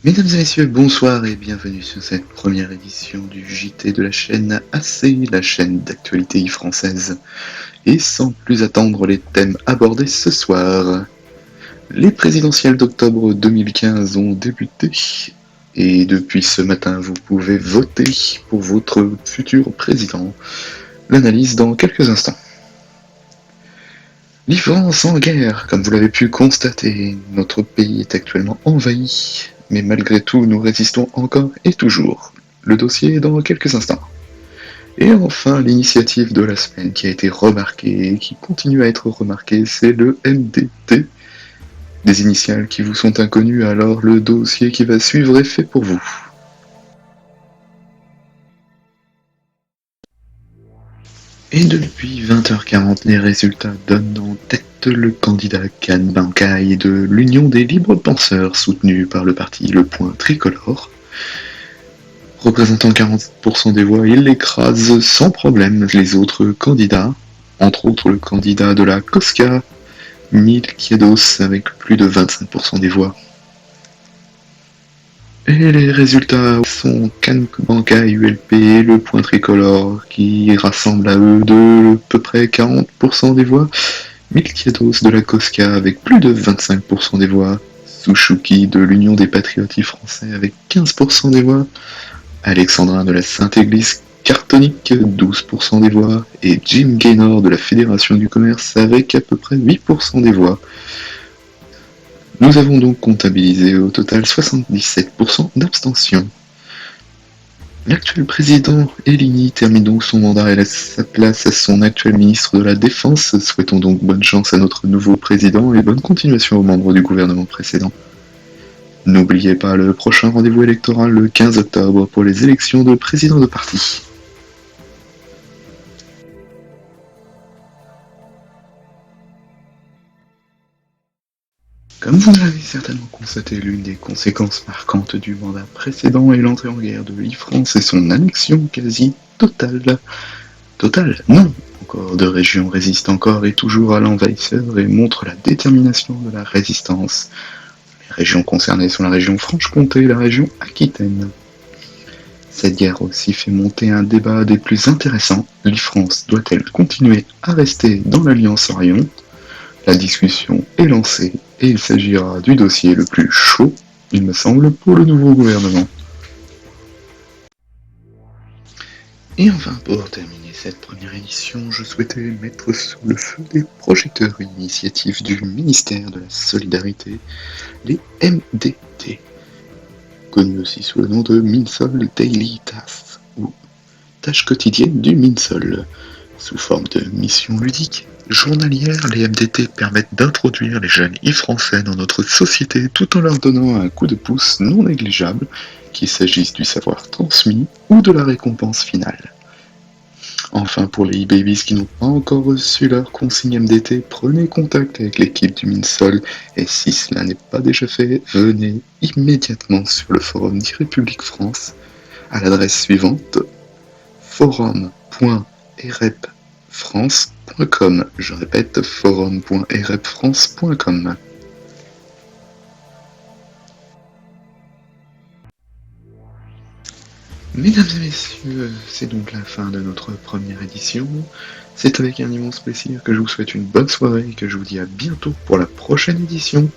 Mesdames et messieurs, bonsoir et bienvenue sur cette première édition du JT de la chaîne AC, la chaîne d'actualité française. Et sans plus attendre les thèmes abordés ce soir, les présidentielles d'octobre 2015 ont débuté et depuis ce matin vous pouvez voter pour votre futur président. L'analyse dans quelques instants. France en guerre, comme vous l'avez pu constater, notre pays est actuellement envahi, mais malgré tout nous résistons encore et toujours. Le dossier dans quelques instants. Et enfin, l'initiative de la semaine qui a été remarquée et qui continue à être remarquée, c'est le MDT. Des initiales qui vous sont inconnues, alors le dossier qui va suivre est fait pour vous. Et depuis 20h40, les résultats donnent en tête le candidat Kan Bankai de l'Union des libres penseurs soutenu par le parti Le Point Tricolore. Représentant 40% des voix, il écrase sans problème les autres candidats, entre autres le candidat de la Cosca, Milquiados, avec plus de 25% des voix. Et les résultats sont Kan Bankai ULP et Le Point Tricolore qui rassemblent à eux de peu près 40% des voix, Milquiados de la Cosca avec plus de 25% des voix, Souchouki de l'Union des Patriotes français avec 15% des voix, Alexandrin de la Sainte-Église Cartonique 12% des voix et Jim Gaynor de la Fédération du Commerce avec à peu près 8% des voix. Nous avons donc comptabilisé au total 77% d'abstention. L'actuel président Elini termine donc son mandat et laisse sa place à son actuel ministre de la Défense. Souhaitons donc bonne chance à notre nouveau président et bonne continuation aux membres du gouvernement précédent. N'oubliez pas le prochain rendez-vous électoral le 15 octobre pour les élections de président de parti. Comme vous l'avez certainement constaté, l'une des conséquences marquantes du mandat précédent est l'entrée en guerre de l'Ifrance et son annexion quasi totale. Totale, non, encore de régions résistent encore et toujours à l'envahisseur et montrent la détermination de la résistance. Les régions concernées sont la région Franche-Comté et la région Aquitaine. Cette guerre aussi fait monter un débat des plus intéressants. L'Ifrance doit-elle continuer à rester dans l'Alliance Orion ? La discussion est lancée et il s'agira du dossier le plus chaud, il me semble, pour le nouveau gouvernement. Et enfin, pour terminer cette première édition, je souhaitais mettre sous le feu des projecteurs une initiative du ministère de la Solidarité, les MDT, connus aussi sous le nom de Minsol Daily Tasks, ou tâches quotidiennes du Minsol. Sous forme de mission ludique, journalière, les MDT permettent d'introduire les jeunes français dans notre société tout en leur donnant un coup de pouce non négligeable, qu'il s'agisse du savoir transmis ou de la récompense finale. Enfin, pour les e-babies qui n'ont pas encore reçu leur consigne MDT, prenez contact avec l'équipe du Minsol et si cela n'est pas déjà fait, venez immédiatement sur le forum d'e-République France à l'adresse suivante forum.erepfrance.com. Je répète, forum.erepfrance.com. Mesdames et messieurs, c'est donc la fin de notre première édition. C'est avec un immense plaisir que je vous souhaite une bonne soirée et que je vous dis à bientôt pour la prochaine édition.